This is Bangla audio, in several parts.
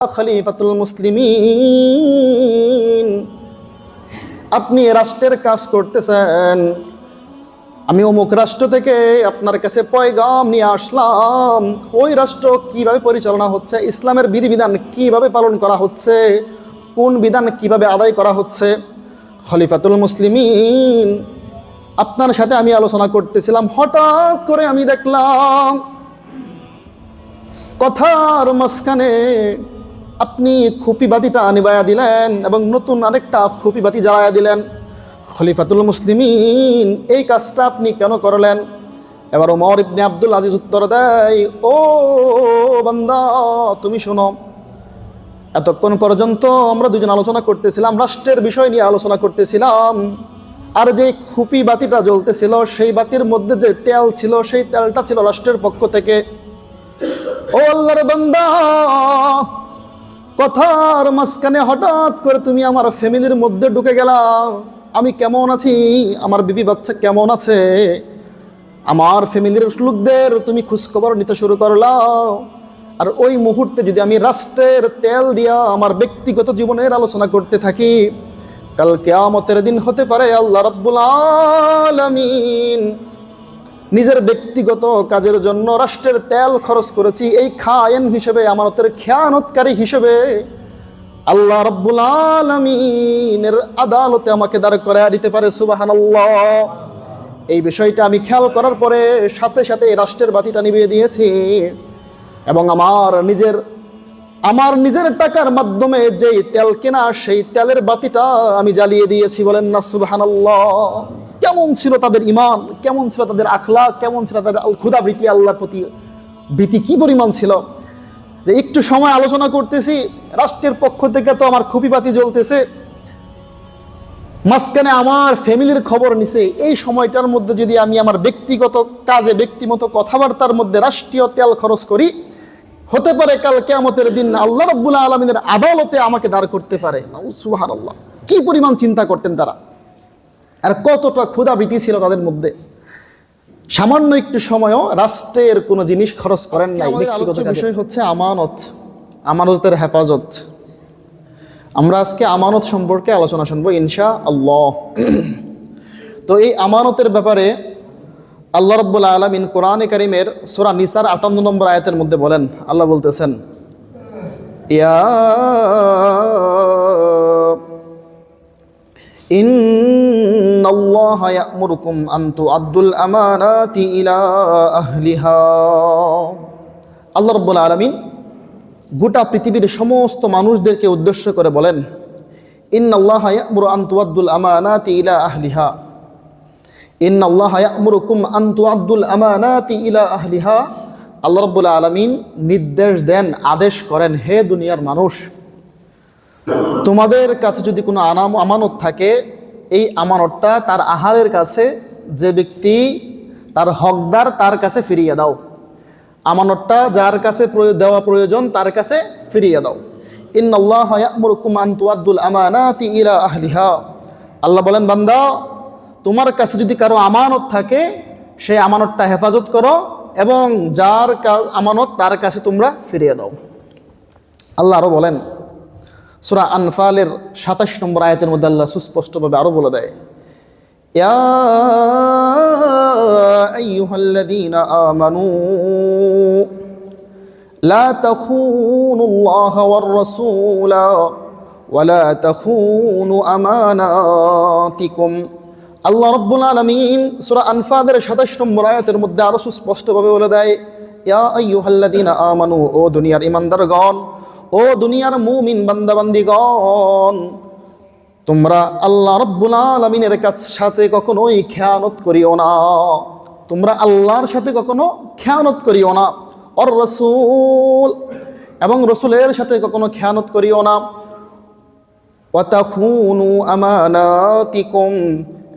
খলিফাতুল মুসলিমিন, আপনি রাষ্ট্রের কাজ করতেছেন। আমি অমুক রাষ্ট্র থেকে আপনার কাছে পয়গাম নিয়ে আসলাম। ওই রাষ্ট্র কিভাবে পরিচালনা হচ্ছে, ইসলামের বিধিবিধান কিভাবে পালন করা হচ্ছে, কোন বিধান কিভাবে আদায় করা হচ্ছে। খলিফাতুল মুসলিমিন, আপনার সাথে আমি আলোচনা করতেছিলাম, হঠাৎ করে আমি দেখলাম কথার মাঝখানে আপনি খুপিবাতিটা নিবাইয়া দিলেন এবং নতুন আরেকটা খুপিবাতি জ্বালায়া দিলেন। খলিফাতুল মুসলিমিন, এই কাজটা আপনি কেন করলেন? এবার ওমর ইবনে আব্দুল আজিজ উত্তর দেয়, ও বান্দা, তুমি শোনো, এতক্ষণ পর্যন্ত আমরা দুজন আলোচনা করতেছিলাম, রাষ্ট্রের বিষয় নিয়ে আলোচনা করতেছিলাম। আর যে খুপি বাতিটা জ্বলতেছিল, সেই বাতির মধ্যে যে তেল ছিল, সেই তেলটা ছিল রাষ্ট্রের পক্ষ থেকে। ও আল্লাহর বান্দা, কথার মাঝখানে হঠাৎ করে তুমি আমার ফ্যামিলির মধ্যে ঢুকে গেলা। আমি কেমন আছি, আমার বিবি বাচ্চা কেমন আছে, আমার ফ্যামিলির লোকদের তুমি খোঁজখবর নিতে শুরু করলা। আর ওই মুহূর্তে যদি আমি রাষ্ট্রের তেল দিয়া আমার ব্যক্তিগত জীবনের আলোচনা করতে থাকি, কাল কিয়ামতের দিন হতে পারে আল্লাহ রাব্বুল আলামিন নিজের ব্যক্তিগত কাজের জন্য রাষ্ট্রের তেল খরচ করেছি, এই খায়েন হিসেবে, আমানতের খেয়ানতকারী হিসেবে আল্লাহ রাব্বুল আলামিনের আদালতে আমাকে দাঁড় করায়া দিতে পারে। সুবহানাল্লাহ। এই বিষয়টা আমি খেয়াল করার পরে সাথে সাথে এই রাষ্ট্রের বাতিটা নিভিয়ে দিয়েছি এবং আমার নিজের টাকার মাধ্যমে যেই তেল কেনা, সেই তেলের বাতিটা আমি জ্বালিয়ে দিয়েছি। বলেন না সুবহানাল্লাহ। কেমন ছিল তাদের ঈমান, কেমন ছিল তাদের আখলাক, কেমন ছিল তাদের ক্ষুধাবৃত্তি, আল্লাহর প্রতি ভীতি কি পরিমাণ ছিল, যে একটু সময় আলোচনা করতেছি, রাষ্ট্রের পক্ষ থেকে তো আমার খুপিবাতি জ্বলতেছে, মাঝখানে আমার ফ্যামিলির খবর নিছে। এই সময়টার মধ্যে যদি আমি আমার ব্যক্তিগত কাজে, ব্যক্তিগত কথাবার্তার মধ্যে রাষ্ট্রীয় তেল খরচ করি, হতে পারে কাল কিয়ামতের দিন আল্লাহ রাব্বুল আলামিনের আদালতে আমাকে দাঁড় করতে পারে। সুবহানাল্লাহ। কি পরিমাণ চিন্তা করতেন তারা, আর কতটা ক্ষুধাবৃত্তি ছিল তাদের মধ্যে। সামান্য একটু সময়ও রাষ্ট্রের কোনো জিনিস খরচ করেন নাই। ব্যক্তিগত বিষয় হচ্ছে আমানত, আমানতের হেফাজত। আমরা আজকে আমানত সম্পর্কে আলোচনা শুনবো ইনশাআল্লাহ। তো এই আমানতের ব্যাপারে আল্লাহ রাব্বুল আলামিন কোরআনে কারীমের সূরা নিসার ৫৮ নম্বর আয়াতের মধ্যে বলেন, আল্লাহ বলতেছেন, ইয়া ইন্নাল্লাহা ইয়া'মুরুকুম আন তু'আদ্দুল আমানাতি ইলা আহলিহা। আল্লাহ রাব্বুল আলামিন গোটা পৃথিবীর সমস্ত মানুষদেরকে উদ্দেশ্য করে বলেন, ইন্নাল্লাহা ইয়া'মুরু আন তু'আদ্দুল আমানাতি ইলা আহলিহা, ইন্নাল্লাহা ইয়া'মুরুকুম আন তু'আদ্দুল আমানাতি ইলা আহলিহা। আল্লাহ রাব্বুল আলামিন নির্দেশ দেন, আদেশ করেন, হে দুনিয়ার মানুষ, তোমাদের কাছে যদি কোনো আমানত থাকে, এই আমানতটা তার আহারের কাছে, যে ব্যক্তি তার হকদার, তার কাছে ফিরিয়ে দাও। আমানতটা যার কাছে দেওয়া প্রয়োজন তার কাছে ফিরিয়ে দাও। ইন্নাল্লাহা ইয়া'মুরুকুম আন তু'আদ্দুল আমানাতি ইলা আহলিহা। আল্লাহ বলেন, বান্দা, তোমার কাছে যদি কারো আমানত থাকে, সেই আমানতটা হেফাজত করো এবং যার আমানত তার কাছে তোমরা ফিরিয়ে দাও। আল্লাহ আরো বলেন, সূরা আনফালের ২৭ নম্বর আয়াতের মধ্যে আল্লাহ সুস্পষ্টভাবে আরো বলে দেয়, ইয়া আইয়ুহাল্লাযীনা আমানু লা তাখুনুল্লাহা ওয়ার রাসূলা ওয়া লা তাখুনু আমানাতিকুম। আল্লাহ রাব্বুল আলামিন সূরা আনফালের ২৭ নম্বর আয়াতের মধ্যে আরো সুস্পষ্টভাবে বলে দেয়, ইয়া আইয়ুহাল্লাযীনা আমানু, ও দুনিয়ার ঈমানদারগণ, ও দুনিয়ার মুমিন বান্দাবান্দিগণ, তোমরা আল্লাহ রাব্বুল আলামিনের সাথে কখনোই খেয়ানত করিও না। তোমরা আল্লাহর সাথে কখনো খেয়ানত করিও না। আর রাসূল, এবং রাসূলের সাথে কখনো খেয়ানত করিও না। ওয়া তাখুনু আমানাতিকুম,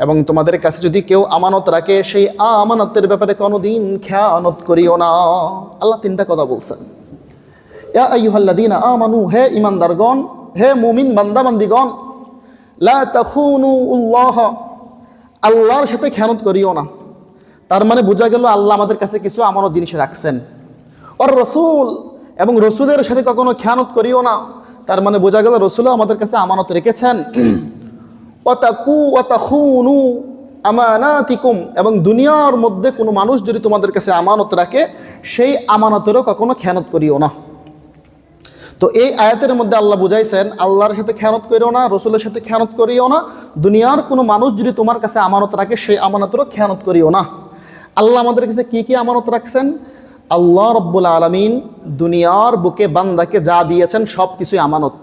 এবং তোমাদের কাছে যদি কেউ আমানত রাখে, সেই আমানতের ব্যাপারে কোনোদিন খেয়ানত করিও না। আল্লাহ তিনটা কথা বলছেন। ইয়া আইয়ুহাল্লাযীনা আমানু, হে ঈমানদারগণ, হে মুমিন বান্দাবান্দিগণ, লা তাখুনুল্লাহ, আল্লাহর সাথে খেয়ানত করিও না। তার মানে বোঝা গেল আল্লাহ আমাদের কাছে কিছু আমানত জিনিস রাখছেন। আর রাসূল, এবং রসুলের সাথে কখনো খেয়ানত করিও না। তার মানে বোঝা গেল রসুলও আমাদের কাছে আমানত রেখেছেন। ওয়াতাকু ওয়াতাখুনু আমানাতিকুম, এবং দুনিয়ার মধ্যে কোনো মানুষ যদি তোমাদের কাছে আমানত রাখে সেই আমানতেরও কখনো খেয়ানত করিও না। তো এই আয়াতের মধ্যে আল্লাহ বুঝাইছেন আল্লাহর সাথে খেয়ানত করিও না, রসুলের সাথে খেয়ানত করিও না, দুনিয়ার কোনো মানুষ যদি তোমার কাছে আমানত রাখে সেই আমানতেরও খেয়ানত করিও না। আল্লাহ আমাদের কাছে কি কি আমানত রাখছেন? আল্লাহ রব্বুল আলামিন দুনিয়ার বুকে বান্দাকে যা দিয়েছেন সব কিছুই আমানত।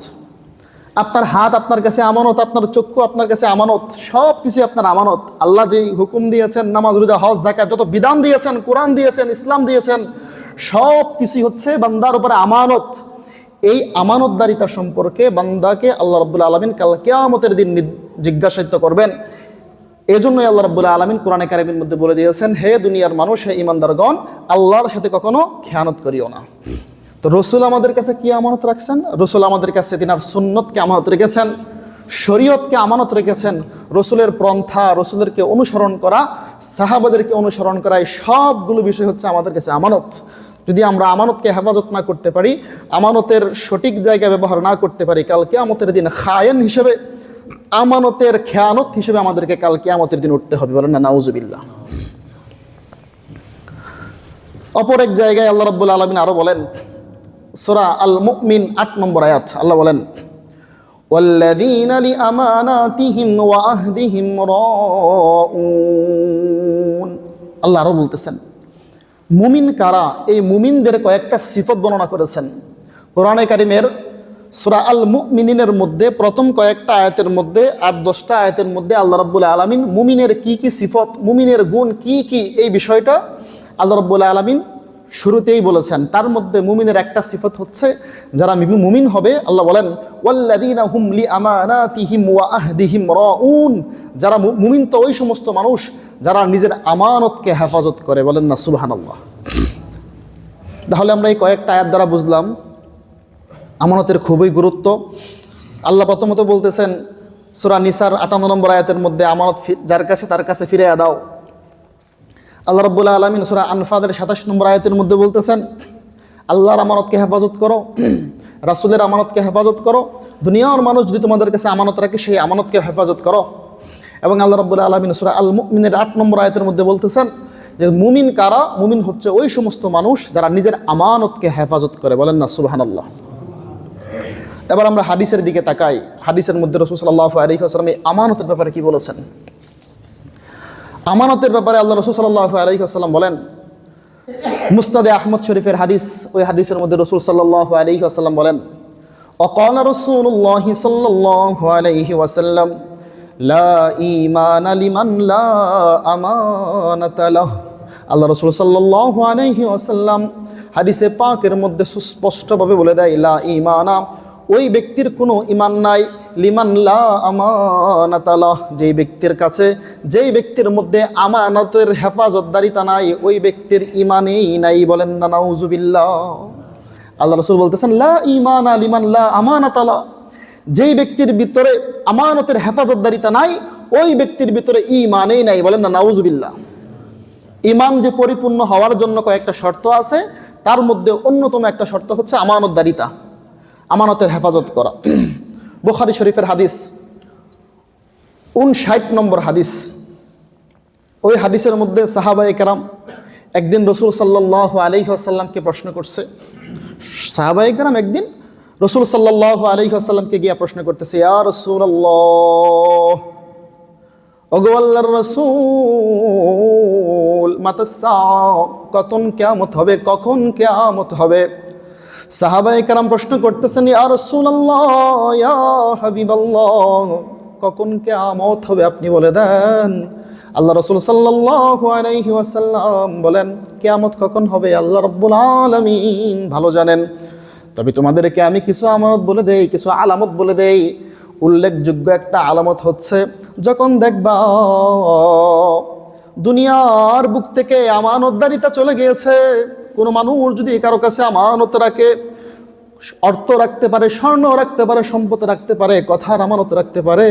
আপনার হাত আপনার কাছে আমানত, আপনার চক্ষু আপনার কাছে আমানত, সব কিছুই আপনার আমানত। আল্লাহ যেই হুকুম দিয়েছেন, নামাজ রোজা হজ যাকাত, যত বিধান দিয়েছেন, কোরআন দিয়েছেন, ইসলাম দিয়েছেন, সব কিছুই হচ্ছে বান্দার উপরে আমানত। এই আমানতদারিতা সম্পর্কে বান্দাকে আল্লাহ রাব্বুল আলামিন কাল কিয়ামতের দিন জিজ্ঞাসিত করবেন। এজন্যই আল্লাহ রাব্বুল আলামিন কোরআনে কারিমের মধ্যে বলে দিয়েছেন, হে দুনিয়ার মানুষ, হে ঈমানদারগণ, আল্লাহর সাথে কখনো খেয়ানত করিও না। তো রসুল আমাদের কাছে কি আমানত রাখছেন? রসুল আমাদের কাছে তিনার সুন্নতকে আমানত রেখেছেন, শরীয়তকে আমানত রেখেছেন। রসুলের পন্থা, রসুলেরকে অনুসরণ করা, সাহাবাদেরকে অনুসরণ করা, এই সবগুলো বিষয় হচ্ছে আমাদের কাছে আমানত। যদি আমরা আমানতকে হেফাজত না করতে পারি, আমানতের সঠিক জায়গায় ব্যবহার না করতে পারি, কাল কিয়ামতের দিন খায়েন হিসেবে, আমানতের খেয়ানত হিসেবে আমাদেরকে কাল কিয়ামতের দিন উঠতে হবে। বলেন না নাউজুবিল্লাহ। অপর এক জায়গায় আল্লাহ রাব্বুল আলামিন আরো বলেন, সূরা আল মুমিন 8 নম্বর আয়াত, আল্লাহ বলেন, ওয়াল্লাযীনা লিআমানাতিহিম ওয়া আহদিহিম রাউন। আল্লাহ আরো বলতেছেন মুমিন কারা, এই মুমিনদের কয়েকটা সিফত বর্ণনা করেছেন কোরআনে কারিমের সূরা আল মুমিনের মধ্যে। প্রথম কয়েকটা আয়াতের মধ্যে, 8-10টা আয়াতের মধ্যে আল্লাহ রাব্বুল আলামিন মুমিনের কি কি সিফত, মুমিনের গুণ কি কি, এই বিষয়টা আল্লাহ রাব্বুল আলামিন শুরুতেই বলেছেন। তার মধ্যে মুমিনের একটা সিফত হচ্ছে, যারা মুমিন হবে, আল্লাহ বলেন ওয়াল্লাযীনা হুম লিআমানাতিহিম ওয়া আহদিহিম রাউন। যারা মুমিন তো ওই সমস্ত মানুষ যারা নিজের আমানতকে হেফাজত করে। বলেন না সুবহানাল্লাহ। তাহলে আমরা এই কয়েকটা আয়াত দ্বারা বুঝলাম আমানতের খুবই গুরুত্ব। আল্লাহ প্রথমত বলতেছেন সূরা নিসার 58 নম্বর আয়াতের মধ্যে, আমানত যার কাছে তার কাছে ফিরিয়ে দাও। আল্লাহ রাব্বুল আলামিন সূরা আনফালের 27 নম্বর আয়াতের মধ্যে বলতেছেন আল্লাহর আমানতকে হেফাজত করো, রাসূলের আমানতকে হেফাজত করো, দুনিয়ার মানুষ যদি তোমাদের কাছে আমানত রাখে সেই আমানতকে হেফাজত করো। এবং আল্লাহ রাব্বুল আলামিন সূরা আল মুমিনের 8 নম্বর আয়াতের মধ্যে বলতেছেন যে মুমিন কারা, মুমিন হচ্ছে ওই সমস্ত মানুষ যারা নিজের আমানতকে হেফাজত করে। বলেন না সুবহানাল্লাহ। এবার আমরা হাদিসের দিকে তাকাই। হাদিসের মধ্যে রাসূল সাল্লাল্লাহু আলাইহি ওয়াসাল্লাম এই আমানতের ব্যাপারে কি বলেছেন? আমানতের ব্যাপারে আল্লাহ রাসূল সাল্লাল্লাহু আলাইহি ওয়াসাল্লাম বলেন, মুসনাদে আহমদ শরীফের হাদিস, ওই হাদিসের মধ্যে রাসূল সাল্লাল্লাহু আলাইহি ওয়াসাল্লাম বলেন, ওয়াকালা রাসূলুল্লাহ সাল্লাল্লাহু আলাইহি ওয়াসাল্লাম, লা ঈমানা লিমান লা আমানাতা লাহু। আল্লাহ রাসূল সাল্লাল্লাহু আলাইহি ওয়াসাল্লাম হাদিসে পাকের মধ্যে সুস্পষ্টভাবে বলে দেয়, লা ঈমানা, ওই ব্যক্তির কোনো ঈমান নাই, লিমান লা আমানাতা লাহু, যেই ব্যক্তির কাছে, যেই ব্যক্তির মধ্যে আমানতের হেফাজতদারিতা নাই, ওই ব্যক্তির ঈমানই নাই। বলেন না নাউজুবিল্লাহ। আল্লাহ রাসূল বলতেছেন লা ঈমানা লিমান লা আমানাতা লাহু, যেই ব্যক্তির ভিতরে আমানতের হেফাজতদারিতা নাই, ওই ব্যক্তির ভিতরে ঈমানই নাই। বলেন না নাউজুবিল্লাহ। ঈমান যে পরিপূর্ণ হওয়ার জন্য কয়েকটা শর্ত আছে, তার মধ্যে অন্যতম একটা শর্ত হচ্ছে আমানতদারিতা, আমানতের হেফাজত করা। বুখারী শরীফের হাদিস 59 নম্বর হাদিস। ওই হাদিসের মধ্যে সাহাবায়ে কেরাম একদিন রাসূল সাল্লাল্লাহু আলাইহি ওয়াসাল্লামকে প্রশ্ন করছে। সাহাবায়ে কেরাম একদিন রাসূল সাল্লাল্লাহু আলাইহি ওয়াসাল্লামকে গিয়ে প্রশ্ন করতেছে, ইয়া রাসূলুল্লাহ, ওগো আল্লাহর রাসূল, মাতাসসা, কখন কিয়ামত হবে, কখন কিয়ামত হবে? সাহাবায়ে কেরাম প্রশ্ন করতেছেন, ইয়া রাসূলুল্লাহ, ইয়া হাবিবাল্লাহ, কখন কিয়ামত হবে আপনি বলে দেন। আল্লাহ রাসূল সাল্লাল্লাহু আলাইহি ওয়াসাল্লাম বলেন, কিয়ামত কখন হবে আল্লাহ রাব্বুল আলামিন ভালো জানেন, তবে তোমাদেরকে আমি কিছু আমানত বলে দেই, কিছু আলামত বলে দেই। উল্লেখযোগ্য একটা আলামত হচ্ছে, যখন দেখবা দুনিয়ার বুক থেকে আমানতদারিতা চলে গিয়েছে। কোনো মানুষ যদি কারো কাছে আমানত রাখে, অর্থ রাখতে পারে, স্বর্ণ রাখতে পারে, সম্পদ রাখতে পারে, কথার আমানত রাখতে পারে,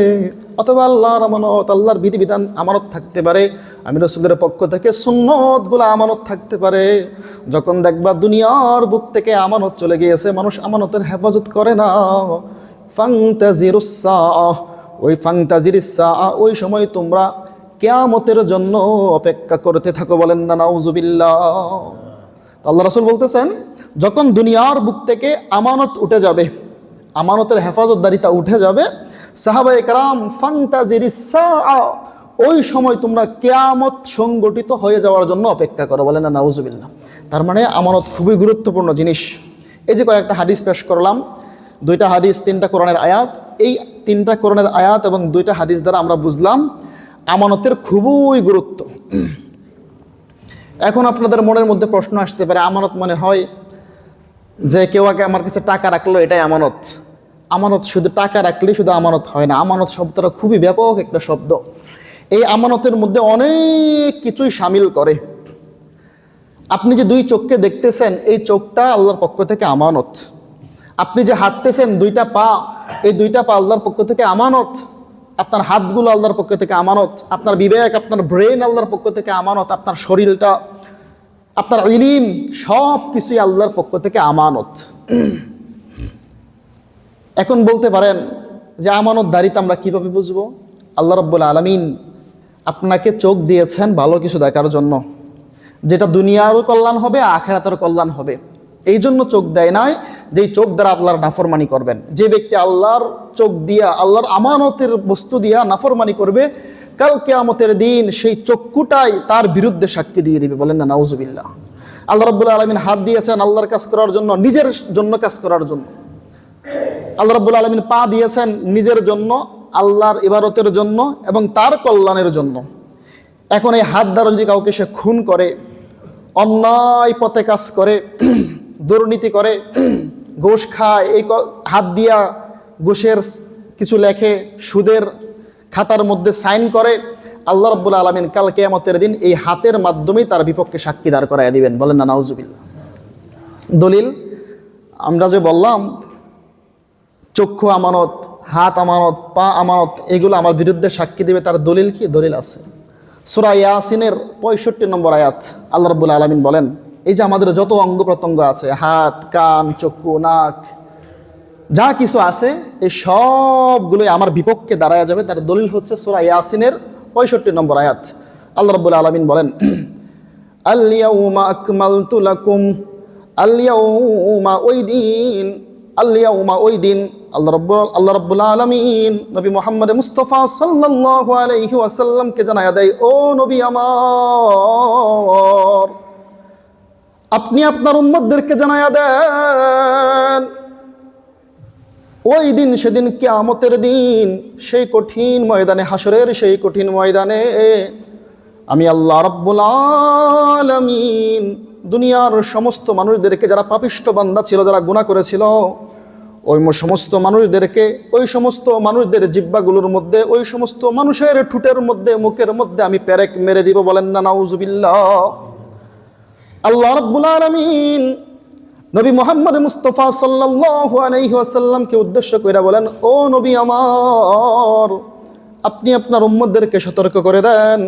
অথবা আল্লাহর আমানত, আল্লাহর বিধিবিধান আমানত থাকতে পারে, আমি রাসূলের পক্ষ থেকে সুন্নতগুলো আমানত থাকতে পারে। যখন দেখবা দুনিয়ার বুক থেকে আমানত চলে গিয়েছে, মানুষ আমানতের হেফাজত করে না, ফান্তাজিরুস সাআহ, ওই ফান্তাজিরিস সাআহ, ওই সময় তোমরা কিয়ামতের জন্য অপেক্ষা করতে থাকো। বলেন না নাউজুবিল্লাহ। আল্লাহ রাসূল বলতেছেন, যখন দুনিয়ার বুক থেকে আমানত উঠে যাবে, আমানতের হেফাজতদারিতা উঠে যাবে, সাহাবায়ে কেরাম ফান্তাজিরিস সাআহ, ওই সময় তোমরা কিয়ামত সংগঠিত হয়ে যাওয়ার জন্য অপেক্ষা করো। বলেন না নাউজুবিল্লাহ। তার মানে আমানত খুবই গুরুত্বপূর্ণ জিনিস। এই যে কয়েকটা হাদিস পেশ করলাম, 2টা হাদিস 3টা কোরআনের আয়াত, এই 3টা কোরআনের আয়াত এবং 2টা হাদিস দ্বারা আমরা বুঝলাম আমানতের খুবই গুরুত্ব। এখন আপনাদের মনের মধ্যে প্রশ্ন আসতে পারে, আমানত মনে হয় যে কেউ আগে আমার কাছে টাকা রাখলো এটাই আমানত। আমানত শুধু টাকা রাখলেই শুধু আমানত হয় না, আমানত শব্দটা খুবই ব্যাপক একটা শব্দ। এই আমানতের মধ্যে অনেক কিছুই শামিল করে। আপনি যে 2 চোখকে দেখতেছেন, এই চোখটা আল্লাহর পক্ষ থেকে আমানত। আপনি যে হাঁটতেছেন 2টা পা, এই 2টা পা আল্লাহর পক্ষ থেকে আমানত। আপনার হাতগুলো আল্লাহর পক্ষ থেকে আমানত, আপনার বিবেক, আপনার ব্রেন আল্লাহর পক্ষ থেকে আমানত, আপনার শরীরটা, আপনার ইলম, সব কিছুই আল্লাহর পক্ষ থেকে আমানত। এখন বলতে পারেন যে আমানতদারিতা আমরা কিভাবে বুঝবো? আল্লাহ রাব্বুল আলামিন আপনাকে চোখ দিয়েছেন ভালো কিছু দেখার জন্য, যেটা দুনিয়ারও কল্যাণ হবে, আখিরাতেরও কল্যাণ হবে। এই জন্য চোখ দেয় নাই যে চোখ দ্বারা আল্লাহর নাফরমানি করবেন। যে ব্যক্তি আল্লাহর চোখ দিয়া, আল্লাহর আমানতের বস্তু দিয়া নাফরমানি করবে, কাল কিয়ামতের দিন সেই চক্ষুটাই তার বিরুদ্ধে সাক্ষী দিয়ে দিবে। বলেন না নাউজুবিল্লাহ। আল্লাহ রাব্বুল আলামিন হাত দিয়েছেন আল্লাহর কাজ করার জন্য, নিজের জন্য কাজ করার জন্য। আল্লাহ রাব্বুল আলামিন পা দিয়েছেন নিজের জন্য, আল্লাহর ইবাদতের জন্য এবং তার কল্যাণের জন্য। এখন এই হাত দ্বারা যদি কাউকে সে খুন করে, অন্যায় পথে কাজ করে, দুর্নীতি করে, ঘুষ খায়, এই হাত দিয়া ঘুষের কিছু লেখে, সুদের খাতার মধ্যে সাইন করে, আল্লাহ রাব্বুল আলামিন কাল কিয়ামতের দিন এই হাতের মাধ্যমেই তার বিপক্ষে সাক্ষী দাঁড় করাইয়া দিবেন। বলেন না নাউজুবিল্লাহ। দলিল আমরা যে বললাম চক্ষু আমানত, হাত আমানত, পা আমানত, এগুলো আমার বিরুদ্ধে সাক্ষী দিবে, তার দলিল কি? দলিল আছে। সূরা ইয়াসিনের 65 নম্বর আয়াত আল্লাহ রাব্বুল আলামিন বলেন, এই যে আমাদের যত অঙ্গ প্রত্যঙ্গ আছে, হাত, কান, চক্ষু, নাক, যা কিছু আছে, এই সবগুলোই আমার বিপক্ষে দাঁড়ায় যাবে। তার দলিল হচ্ছে সূরা ইয়াসিনের 65 নম্বর আয়াত। আল্লাহ রাব্বুল আলামিন বলেন, আল ইয়াউমা আকমালতু লাকুম, আল ইয়াউমা, ওই দিন, আল ইয়াউমা, ওই দিন, আল্লাহ রাব্বুল আলামিন নবী মুহাম্মদ মুস্তাফা সাল্লাল্লাহু আলাইহি ওয়াসাল্লামকে জানায়া দেয়, ও নবী আমার, আপনি আপনার উম্মতদেরকে জানায়া দেন, ওই দিন, সেদিন কিয়ামতের দিন, সেই কঠিন ময়দানে, হাসরের সেই কঠিন ময়দানে আমি আল্লাহ রাব্বুল আলামিন দুনিয়ার সমস্ত মানুষদেরকে, যারা পাপিষ্ঠ বান্দা ছিল, যারা গুনাহ করেছিল, ওই সমস্ত মানুষদেরকে, ওই সমস্ত মানুষদের জিহ্বাগুলোর মধ্যে, ওই সমস্ত মানুষের ঠোঁটের মধ্যে, মুখের মধ্যে আমি পেরেক মেরে দিব। বলেন না নাউজুবিল্লাহ। আল্লাহ রাব্বুল আলামিন নবী মুহাম্মদ মুস্তাফা সাল্লাল্লাহু আলাইহি ওয়াসাল্লামকে উদ্দেশ্য করে বলেন, ও নবী আমার, আপনি আপনার উম্মতদেরকে সতর্ক করে দেন,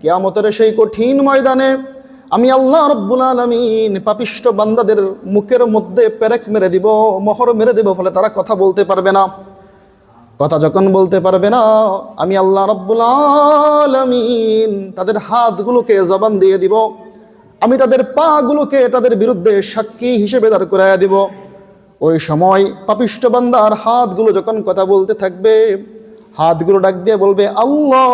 কিয়ামতের সেই কঠিন ময়দানে আমি আল্লাহ রাব্বুল আলামিন পাপিষ্ঠ বান্দাদের মুখের মধ্যে পেরেক মেরে দিব, মোহর মেরে দেব, ফলে তারা কথা বলতে পারবে না। কথা যখন বলতে পারবে না, আমি আল্লাহ রাব্বুল আলামিন তাদের হাতগুলোকে জবান দিয়ে দিব, আমি তাদের পাগুলোকে তাদের বিরুদ্ধে সাক্ষী হিসেবে দাঁড় করাইয়া দিব। ওই সময় পাপিষ্ঠ বান্দার হাতগুলো যখন কথা বলতে থাকবে, হাতগুলো ডাক দিয়ে বলবে, আল্লাহ,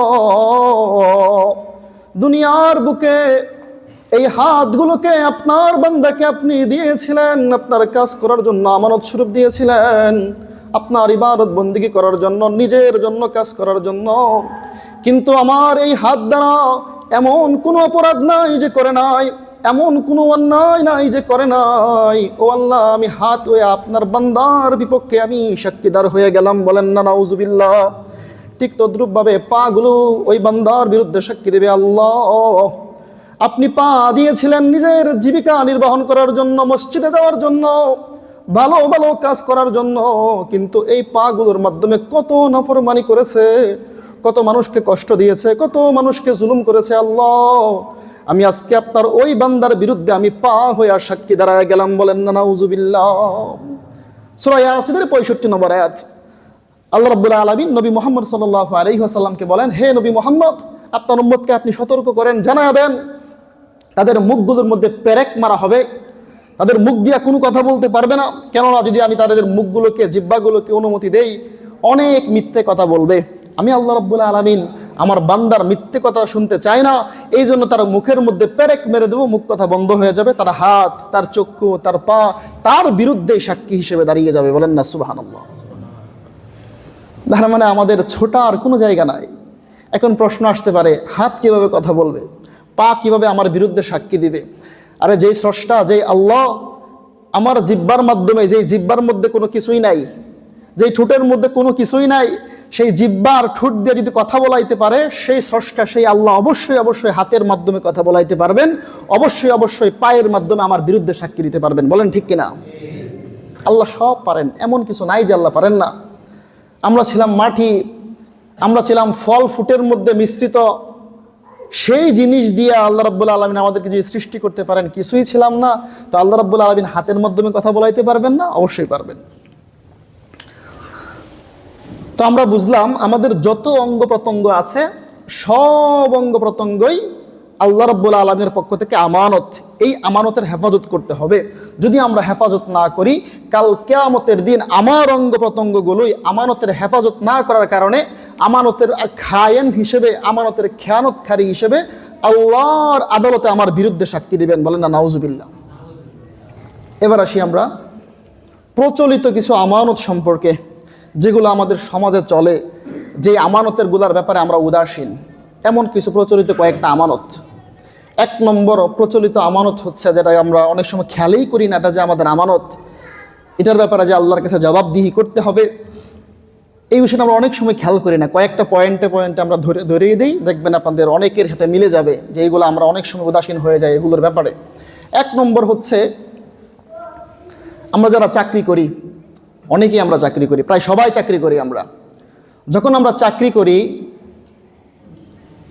দুনিয়ার বুকে এই হাতগুলোকে আপনার বান্দাকে আপনি দিয়েছিলেন, আপনার কাজ করার জন্য আমানত স্বরূপ দিয়েছিলেন, আপনার ইবাদত বন্দেগী করার জন্য, নিজের জন্য কাজ করার জন্য। কিন্তু আমার এই হাত দ্বারা এমন কোনো অপরাধ নাই যে করে নাই, এমন কোনো অন্যায় নাই যে করে নাই। ও আল্লাহ, আমি হাত হয়ে আপনার বান্দার বিপক্ষে আমি সাক্ষীদার হয়ে গেলাম। বলেন না নাউজুবিল্লাহ। ঠিক তদ্রূপভাবে পাগুলো ওই বান্দার বিরুদ্ধে সাক্ষী দেবে, আল্লাহ, আপনি পা দিয়েছিলেন নিজের জীবিকা নির্বাহন করার জন্য, মসজিদে যাওয়ার জন্য, ভালো ভালো কাজ করার জন্য, কিন্তু এই পাগুলোর মাধ্যমে কত নাফরমানি করেছে, কত মানুষকে কষ্ট দিয়েছে, কত মানুষকে জুলুম করেছে। আল্লাহ, আমি আজকে আপনার ওই বান্দার বিরুদ্ধে আমি পা হয়ে সাক্ষী দাঁড়ায় গেলাম। বলেন না নাউজুবিল্লাহ। সূরা ইয়াসিনের 65 নম্বর আয়াত। আল্লাহ রাব্বুল আলামিন নবী মুহাম্মদ সাল্লাল্লাহু আলাইহি ওয়াসাল্লামকে বলেন, হে নবী মুহাম্মদ, আপনার উম্মতকে আপনি সতর্ক করেন, জানায়া দেন, তাদের মুখগুলোর মধ্যে পেরেক মারা হবে, তাদের মুখ দিয়ে কোনো কথা বলতে পারবে না। কেননা যদি আমি তাদের মুখগুলোকে, জিহ্বাগুলোকে অনুমতি দেই, অনেক মিথ্যে কথা বলবে। আমি আল্লাহ রাব্বুল আলামিন আমার বান্দার মিথ্যে কথা শুনতে চাই না, এই জন্য তার মুখের মধ্যে পেরেক মেরে দেবো, মুখ কথা বন্ধ হয়ে যাবে, তার হাত, তার চক্ষু, তার পা তার বিরুদ্ধে সাক্ষী হিসেবে দাঁড়িয়ে যাবে। বলেন না সুবহানাল্লাহ। তার মানে আমাদের ছোটার কোনো জায়গা নাই। এখন প্রশ্ন আসতে পারে, হাত কিভাবে কথা বলবে, পা কিভাবে আমার বিরুদ্ধে সাক্ষী দিবে? আরে যেই স্রষ্টা, যেই আল্লাহ আমার জিহ্বার মাধ্যমে, যেই জিহ্বার মধ্যে কোনো কিছুই নাই, যেই ঠোঁটের মধ্যে কোনো কিছুই নাই, সেই জিহ্বার ঠোঁট দিয়ে যদি কথা বলাইতে পারে, সেই স্রষ্টা, সেই আল্লাহ অবশ্যই অবশ্যই হাতের মাধ্যমে কথা বলাইতে পারবেন, অবশ্যই অবশ্যই পায়ের মাধ্যমে আমার বিরুদ্ধে সাক্ষী দিতে পারবেন। বলেন ঠিক কিনা? আল্লাহ সব পারেন, এমন কিছু নাই যে আল্লাহ পারেন না। আমরা ছিলাম মাটি, আমরা ছিলাম ফল ফুটের মধ্যে মিশ্রিত, সেই জিনিস দিয়ে আল্লাহ রাব্বুল আলামিন আমাদেরকে যদি সৃষ্টি করতে পারেন, কিছুই ছিলাম না, তো আল্লাহ রাব্বুল আলামিন হাতের মাধ্যমে কথা বলাইতে পারবেন না? অবশ্যই পারবেন। তো আমরা বুঝলাম আমাদের যত অঙ্গ প্রত্যঙ্গ আছে, সব অঙ্গ প্রত্যঙ্গই আল্লাহ রাব্বুল আলামিনের পক্ষ থেকে আমানত। এই আমানতের হেফাজত করতে হবে। যদি আমরা হেফাজত না করি, কাল কিয়ামতের দিন আমার অঙ্গ প্রত্যঙ্গগুলোই আমানতের হেফাজত না করার কারণে আমানতের খায়েন হিসেবে, আমানতের খেয়ানতকারী হিসেবে আল্লাহর আদালতে আমার বিরুদ্ধে সাক্ষী দিবেন। বলেন না নাউজুবিল্লাহ। এবার আসি আমরা প্রচলিত কিছু আমানত সম্পর্কে, যেগুলো আমাদের সমাজে চলে, যে আমানতের গুলার ব্যাপারে আমরা উদাসীন। এমন কিছু প্রচলিত কয়েকটা আমানত। 1 নম্বর প্রচলিত আমানত হচ্ছে, যেটা আমরা অনেক সময় খেয়ালই করি না, এটা যে আমাদের আমানত, এটার ব্যাপারে যে আল্লাহর কাছে জবাবদিহি করতে হবে, এই বিষয়টা আমরা অনেক সময় খেয়াল করি না। কয়েকটা পয়েন্টে আমরা ধরিয়ে দিই, দেখবেন আপনাদের অনেকের সাথে মিলে যাবে যে এইগুলো আমরা অনেক সময় উদাসীন হয়ে যাই এগুলোর ব্যাপারে। 1 নম্বর হচ্ছে, আমরা যারা চাকরি করি, অনেকেই আমরা চাকরি করি, প্রায় সবাই চাকরি করি। আমরা যখন আমরা চাকরি করি,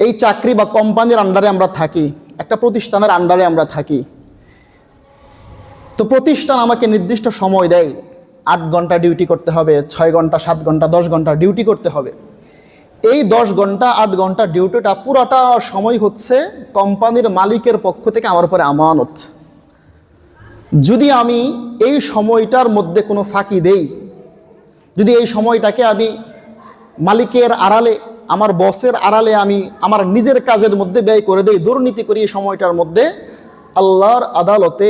এই চাকরি বা কোম্পানির আন্ডারে আমরা থাকি, একটা প্রতিষ্ঠানের আন্ডারে আমরা থাকি। তো প্রতিষ্ঠান আমাকে নির্দিষ্ট সময় দেয়, 8 ঘন্টা ডিউটি করতে হবে, 6 ঘন্টা, 7 ঘন্টা, 10 ঘন্টা ডিউটি করতে হবে। এই 10 ঘন্টা 8 ঘন্টা ডিউটিটা পুরাটা সময় হচ্ছে কোম্পানির মালিকের পক্ষ থেকে আমার উপরে আমানত। যদি আমি এই সময়টার মধ্যে কোনো ফাঁকি দেই, যদি এই সময়টাকে আমি মালিকের আড়ালে, আমার বসের আড়ালে আমি আমার নিজের কাজের মধ্যে ব্যয় করে দেই, দুর্নীতি করি এই সময়টার মধ্যে, আল্লাহর আদালতে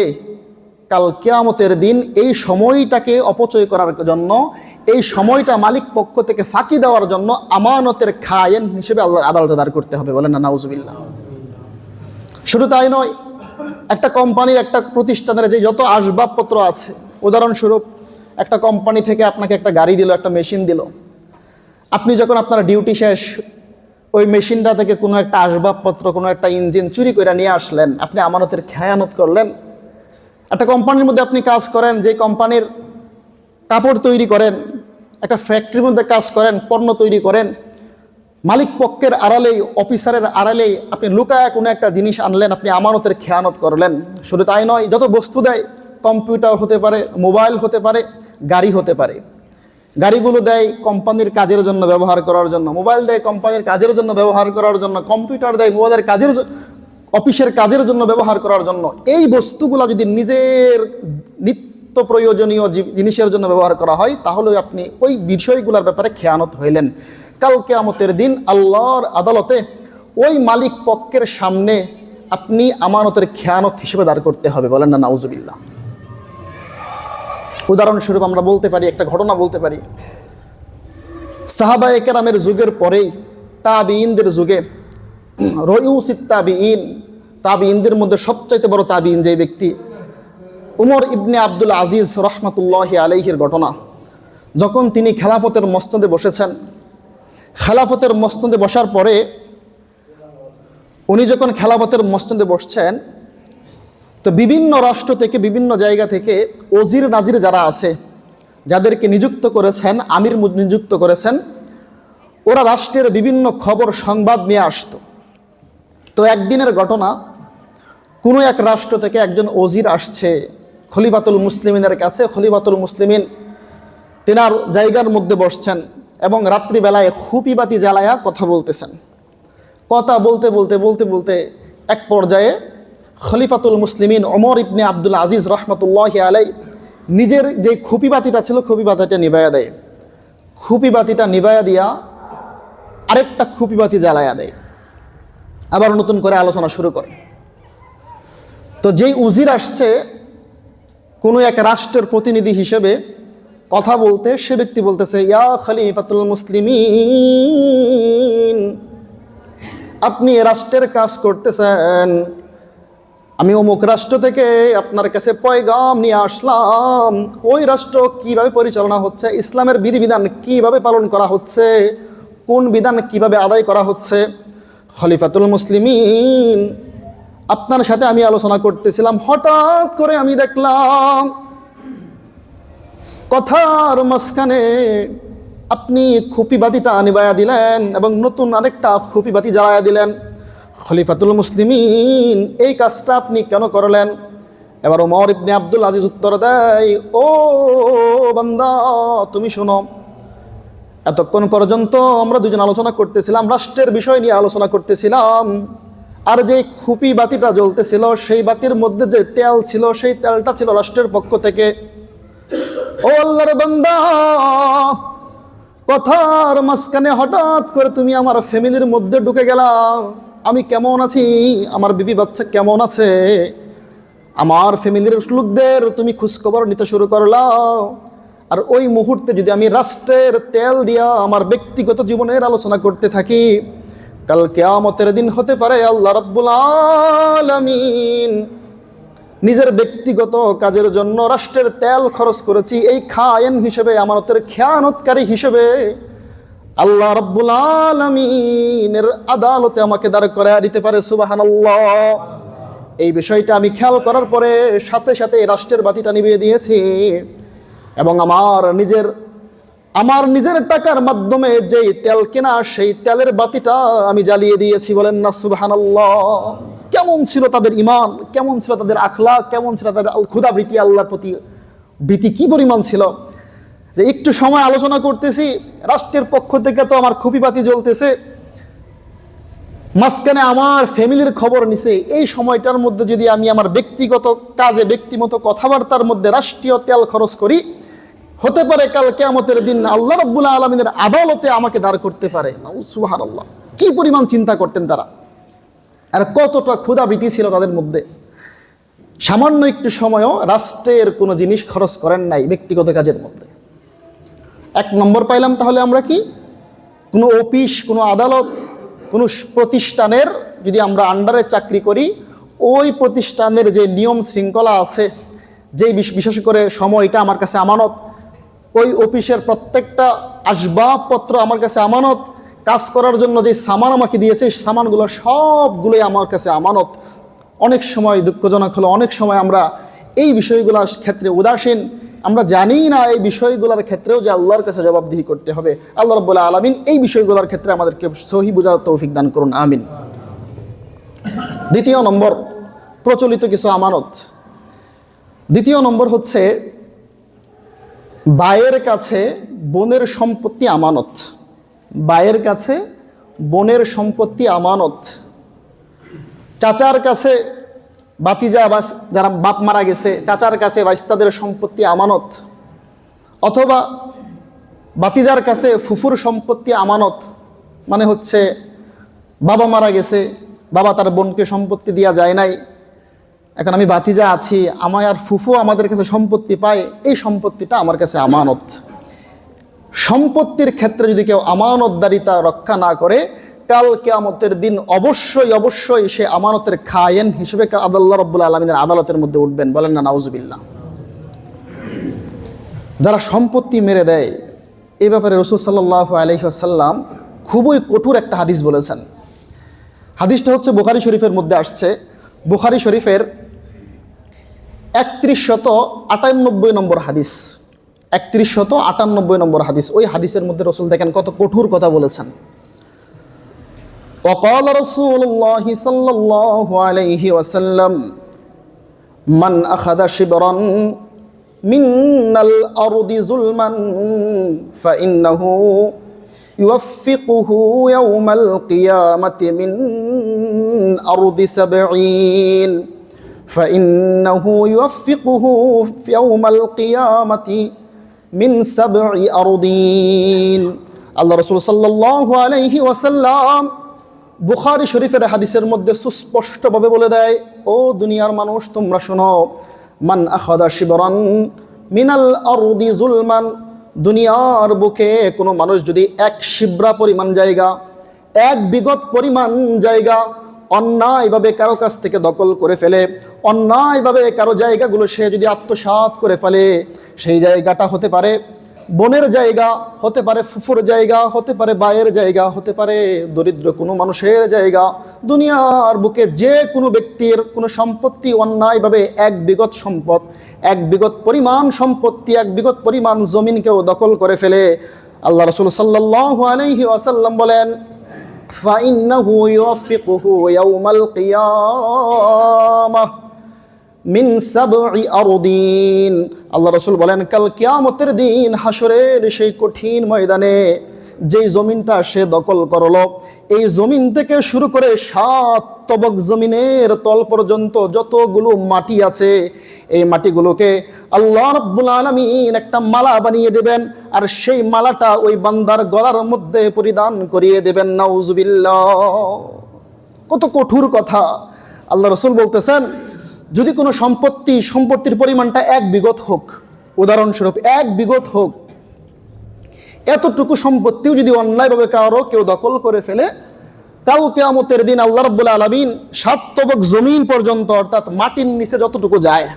কাল কিয়ামতের দিন এই সময়টাকে অপচয় করার জন্য, এই সময়টা মালিক পক্ষ থেকে ফাঁকি দেওয়ার জন্য আমানতের খায়েন হিসেবে আল্লাহর আদালতে দাঁড় করতে হবে। বলেন না নাউজুবিল্লাহ। শুধু তাই নয়, একটা কোম্পানির, একটা প্রতিষ্ঠানের যে যত আসবাবপত্র আছে, উদাহরণস্বরূপ একটা কোম্পানি থেকে আপনাকে একটা গাড়ি দিল, একটা মেশিন দিল। আপনি যখন আপনার ডিউটি শেষ, ওই মেশিনটা থেকে কোনো একটা আসবাবপত্র, কোনো একটা ইঞ্জিন চুরি করে নিয়ে আসলেন, আপনি আমানতের খেয়ানত করলেন। একটা কোম্পানির মধ্যে আপনি কাজ করেন, যে কোম্পানির কাপড় তৈরি করেন, একটা ফ্যাক্টরির মধ্যে কাজ করেন, পণ্য তৈরি করেন, মালিক পক্ষের আড়ালেই, অফিসারের আড়ালেই আপনি লুকায় কোনো একটা জিনিস আনলেন, আপনি আমানতের খেয়ানত করলেন। শুধু তাই নয়, যত বস্তু দেয়, কম্পিউটার হতে পারে, মোবাইল হতে পারে, গাড়ি হতে পারে। গাড়িগুলো দেয় কোম্পানির কাজের জন্য ব্যবহার করার জন্য, মোবাইল দেয় কোম্পানির কাজের জন্য ব্যবহার করার জন্য, কম্পিউটার দেয় মোবাইলের কাজের, অফিসের কাজের জন্য ব্যবহার করার জন্য। এই বস্তুগুলো যদি নিজের নিত্য প্রয়োজনীয় জিনিসের জন্য ব্যবহার করা হয়, তাহলে আপনি ওই বিষয়গুলোর ব্যাপারে খেয়ানত হইলেন। কাল কিয়ামতের দিন আল্লাহর আদালতে ওই মালিক পক্ষের সামনে আপনি আমানতের খেয়ানত হিসেবে দাঁড় করতে হবে। বলেন না নাউজুবিল্লাহ। উদাহরণস্বরূপ আমরা বলতে পারি, একটা ঘটনা বলতে পারি। সাহাবায়ে কেরামের যুগের পরেই তাবিঈনদের যুগে রয়ুসিত তাবিঈন, তাবিঈনদের মধ্যে সবচাইতে বড় তাবিঈন যে ব্যক্তি, উমর ইবনে আব্দুল আজিজ রহমাতুল্লাহি আলাইহির ঘটনা। যখন তিনি খেলাফতের মসনদে বসেছেন, খেলাফতের মসনদে বসার পরে উনি যখন খেলাফতের মসনদে বসছেন, তো বিভিন্ন রাষ্ট্র থেকে, বিভিন্ন জায়গা থেকে ওজির নাজির যারা আছে, যাদেরকে নিযুক্ত করেছেন, আমির নিযুক্ত করেছেন, ওরা রাষ্ট্রের বিভিন্ন খবর সংবাদ নিয়ে আসতো। তো একদিনের ঘটনা, কোনো এক রাষ্ট্র থেকে একজন ওজির আসছে খলিফাতুল মুসলিমিনের কাছে। খলিফাতুল মুসলিমিন তেনার জায়গার মধ্যে বসছেন এবং রাত্রিবেলায় খুপিবাতি জ্বালায়া কথা বলতেছেন। কথা বলতে বলতে বলতে বলতে এক পর্যায়ে খলিফাতুল মুসলিমিন ওমর ইবনে আব্দুল আজিজ রহমতুল্লাহ আলাই নিজের যে খুপিবাতিটা ছিল খুপিবাতিটা নিভাইয়া দেয়। খুপিবাতিটা নিভাইয়া দিয়া আরেকটা খুপিবাতি জ্বালায়া দেয়, আবার নতুন করে আলোচনা শুরু করে। তো যেই উজির আসছে কোনো এক রাষ্ট্রের প্রতিনিধি হিসেবে কথা বলতে, সে ব্যক্তি বলতেছে, ইয়া খলিফাতুল মুসলিমিন, আপনি রাষ্ট্রের কাজ করতেছেন, আমি অমুক রাষ্ট্র থেকে আপনার কাছে পয়গাম নিয়ে আসলাম। ওই রাষ্ট্র কিভাবে পরিচালনা হচ্ছে, ইসলামের বিধিবিধান কিভাবে পালন করা হচ্ছে, কোন বিধান কিভাবে আদায় করা হচ্ছে, খলিফাতুল মুসলিমিন আপনার সাথে আমি আলোচনা করতেছিলাম। হঠাৎ করে আমি দেখলাম কথার মাঝখানে আপনি খুপিবাতিটা নিভাইয়া দিলেন এবং নতুন আরেকটা খুপিবাতি জ্বালায়া দিলেন। খলিফাতুল মুসলিমিন, এই কাজটা আপনি কেন করলেন? এবার ওমর ইবনে আব্দুল আজিজ উত্তর দেয়, ও বান্দা, তুমি শোনো, এতক্ষণ পর্যন্ত আমরা দুজন আলোচনা করতেছিলাম, রাষ্ট্রের বিষয় নিয়ে আলোচনা করতেছিলাম। আর যে খুপি বাতিটা জ্বলতেছিল, সেই বাতির মধ্যে যে তেল ছিল, সেই তেলটা ছিল রাষ্ট্রের পক্ষ থেকে। ও আল্লাহর বান্দা, কথার মাঝখানে হঠাৎ করে তুমি আমার ফ্যামিলির মধ্যে ঢুকে গেলা। আমি কেমন আছি, আমার বিবি বাচ্চা কেমন আছে, আমার ফ্যামিলির লোকদের তুমি খোঁজখবর নিতে শুরু করলা। আর ওই মুহূর্তে যদি আমি রাষ্ট্রের তেল দিয়া আমার ব্যক্তিগত জীবনের আলোচনা করতে থাকি, কাল কিয়ামতের দিন হতে পারে আল্লাহ রাব্বুল আলামিন নিজের ব্যক্তিগত কাজের জন্য রাষ্ট্রের তেল খরচ করেছি, এই খায়েন হিসেবে, আমানতের খেয়ানতকারী হিসেবে আল্লাহ রাব্বুল আলামিনের আদালতে আমাকে দাঁড় করায় দিতে পারে। সুবহানাল্লাহ। এই বিষয়টা আমি খেয়াল করার পরে সাথে সাথে রাষ্ট্রের বাতিটা নিভিয়ে দিয়েছি এবং আমার নিজের টাকার মাধ্যমে যেই তেল কেনা, সেই তেলের বাতিটা আমি জ্বালিয়ে দিয়েছি। বলেন না সুবহানাল্লাহ। কেমন ছিল তাদের ঈমান, কেমন ছিল তাদের আখলাক, কেমন ছিল তাদের ক্ষুধাবৃত্তি, আল্লাহর প্রতি ভীতি কি পরিমাণ ছিল, যে একটু সময় আলোচনা করতেছি, রাষ্ট্রের পক্ষ থেকে তো আমার খুপিবাতি জ্বলতেছে, মাঝখানে আমার ফ্যামিলির খবর নিছে। এই সময়টার মধ্যে যদি আমি আমার ব্যক্তিগত কাজে, ব্যক্তিগত কথাবার্তার মধ্যে রাষ্ট্রীয় তেল খরচ করি, হতে পারে কাল কিয়ামতের দিন আল্লাহ রাব্বুল আলামিনের আদালতে আমাকে দাঁড় করতে পারে। সুবহানাল্লাহ। কি পরিমাণ চিন্তা করতেন তারা, আর কতটা ক্ষুধাবৃত্তি ছিল তাদের মধ্যে। সামান্য একটু সময়ও রাষ্ট্রের কোনো জিনিস খরচ করেন নাই ব্যক্তিগত কাজের মধ্যে। এক নম্বর পাইলাম তাহলে আমরা কি, কোনো অফিস, কোনো আদালত, কোনো প্রতিষ্ঠানের যদি আমরা আন্ডারে চাকরি করি, ওই প্রতিষ্ঠানের যে নিয়ম শৃঙ্খলা আছে, যেই বিশেষ করে সময়টা আমার কাছে আমানত, ওই অফিসের প্রত্যেকটা আসবাবপত্র আমার কাছে আমানত, কাজ করার জন্য যে সামান আমাকে দিয়েছে, সামানগুলো সবগুলোই আমার কাছে আমানত। অনেক সময় দুঃখজনক হলো, অনেক সময় আমরা এই বিষয়গুলোর ক্ষেত্রে উদাসীন, আমরা জানি না এই বিষয়গুলোর ক্ষেত্রেও যে আল্লাহর কাছে জবাবদিহি করতে হবে। আল্লাহ রাব্বুল আলামিন এই বিষয়গুলোর ক্ষেত্রে আমাদেরকে সহি বুঝার তৌফিক দান করুন, আমিন। দ্বিতীয় নম্বর, প্রচলিত কিছু আমানত। দ্বিতীয় নম্বর হচ্ছে ভাইয়ের কাছে বোনের সম্পত্তি আমানত। ভাইয়ের কাছে বোনের সম্পত্তি আমানত। চাচার কাছে বাতিজা বা যারা বাপ মারা গেছে, চাচার কাছে বাইস্তাদের সম্পত্তি আমানত, অথবা বাতিজার কাছে ফুফুর সম্পত্তি আমানত। মানে হচ্ছে বাবা মারা গেছে, বাবা তার বোনকে সম্পত্তি দেওয়া যায় নাই, এখন আমি বাতিজা আছি, আমার আর ফুফু আমাদের কাছে সম্পত্তি পায়, এই সম্পত্তিটা আমার কাছে আমানত। সম্পত্তির ক্ষেত্রে যদি কেউ আমানতদারিতা রক্ষা না করে, কাল কিয়ামতের দিন অবশ্যই সে আমানতের খায়েন হিসেবে আল্লাহ রাব্বুল আলামিনের আদালতের মধ্যে উঠবেন। বলেন না নাউজুবিল্লাহ। যারা সম্পত্তি মেরে দেয়, এই ব্যাপারে রাসূল সাল্লাল্লাহু আলাইহি ওয়াসাল্লাম খুবই কঠোর একটা হাদিস বলেছেন। হাদিসটা হচ্ছে বুখারী শরীফের মধ্যে আসছে। বুখারী শরীফের ৩১৯৮ নম্বর হাদিস। 3198 নম্বর হাদিস। ওই হাদিসের মধ্যে রাসূল দেখেন কত কঠোর কথা বলেছেন। وقال رسول الله صلى الله عليه وسلم من أخذ شبرا من الأرض ظلما فإنه يوفقه يوم القيامة من أرض 70 فإنه يوفقه في يوم القيامة من 7 أرضين আল্লাহ রাসূল সাল্লাল্লাহু আলাইহি ওয়াসাল্লাম বুখারী শরীফের হাদিসের মধ্যে সুস্পষ্টভাবে বলে দেয়, ও দুনিয়ার মানুষ তোমরা শোনো, মান আখাদা শিবরান মিনাল আরদি যুলমান, দুনিয়ার বুকে কোনো মানুষ যদি এক শিবরা পরিমাণ জায়গা, এক বিগত পরিমাণ জায়গা অন্যায়ভাবে কারো কাছ থেকে দখল করে ফেলে, অন্যায়ভাবে কারো জায়গাগুলো সে যদি আত্মসাৎ করে ফেলে, সেই জায়গাটা হতে পারে বনের জায়গা, হতে পারে ফুফুর জায়গা, হতে পারে বায়ের জায়গা, হতে পারে দরিদ্র কোনো মানুষের জায়গা, দুনিয়ার বুকে যে কোনো ব্যক্তির কোনো সম্পত্তি অন্যায়ভাবে এক বিগত সম্পদ, এক বিগত পরিমাণ সম্পত্তি, এক বিগত পরিমাণ জমিনকেও দখল করে ফেলে, আল্লাহ রাসূল সাল্লাল্লাহু আলাইহি ওয়াসাল্লাম বলেন ফাইন্নাহু ইউফিকুহু ইয়াউমাল কিয়ামাহ মিন 7 আরদিন। আল্লাহ রাসূল বলেন কাল কিয়ামতের দিন হাসরের সেই কঠিন ময়দানে যেই জমিনটা সে দখল করলো, এই জমিন থেকে শুরু করে 7 তবক জমিনের তল পর্যন্ত যতগুলো মাটি আছে, এই মাটিগুলোকে আল্লাহ রাব্বুল আলামিন একটা মালা বানিয়ে দেবেন, আর সেই মালাটা ওই বান্দার গলার মধ্যে পরিধান করিয়ে দেবেন। নাউজুবিল্লাহ, কত কঠোর কথা। আল্লাহ রাসূল বলতেছেন যদি কোনো সম্পত্তির পরিমাণটা এক বিগত হোক, উদাহরণস্বরূপ এক বিগত হোক, এতটুকু সম্পত্তিও যদি অন্যায়ভাবে কেউ দখল করে ফেলে, কাল কিয়ামতের দিন আল্লাহ রাব্বুল আলামিন 7 তবক জমিন পর্যন্ত, অর্থাৎ মাটির নিচে যতটুকু যায়,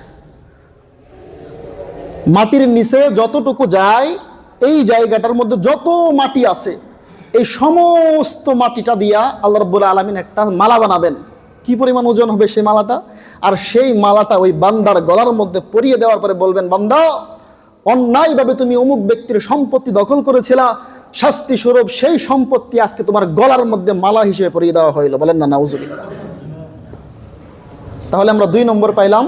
মাটির নিচে যতটুকু যায়, এই জায়গাটার মধ্যে যত মাটি আছে, এই সমস্ত মাটিটা দিয়া আল্লাহ রাব্বুল আলামিন একটা মালা বানাবেন। কি পরিমাণ ওজন হবে সেই মালাটা, আর সেই মালাটা ওই বান্দার গলার মধ্যে পরিয়ে দেওয়ার পরে বলবেন, বান্দা অন্যায়ভাবে তুমি অমুক ব্যক্তির সম্পত্তি দখল করেছিলা, শাস্তি স্বরূপ সেই সম্পত্তি আজকে তোমার গলার মধ্যে মালা হিসেবে পরিয়ে দেওয়া হইল। বলেন না নাউজুবিল্লাহ। তাহলে আমরা 2 নম্বর পাইলাম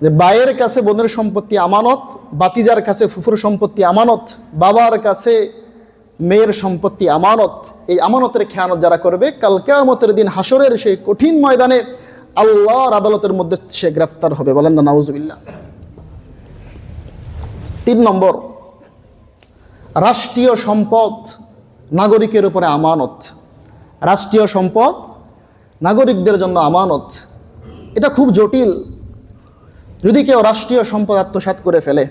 যে ভাইয়ের কাছে বোনের সম্পত্তি আমানত, বাতিজার কাছে ফুফুর সম্পত্তি আমানত, বাবার কাছে মেয়ের সম্পত্তি আমানত। এই আমানতের খেয়ানত যারা করবে, কাল কিয়ামতের দিন হাসরের সেই কঠিন ময়দানে আল্লাহর আদালতের মধ্যে সে গ্রেফতার হবে। বলেন না নাউজুবিল্লাহ। 3 নম্বর, রাষ্ট্রীয় সম্পদ নাগরিকের উপরে আমানত। রাষ্ট্রীয় সম্পদ নাগরিকদের জন্য আমানত। এটা খুব জটিল। যদি কেউ রাষ্ট্রীয় সম্পদ আত্মসাৎ করে ফেলে,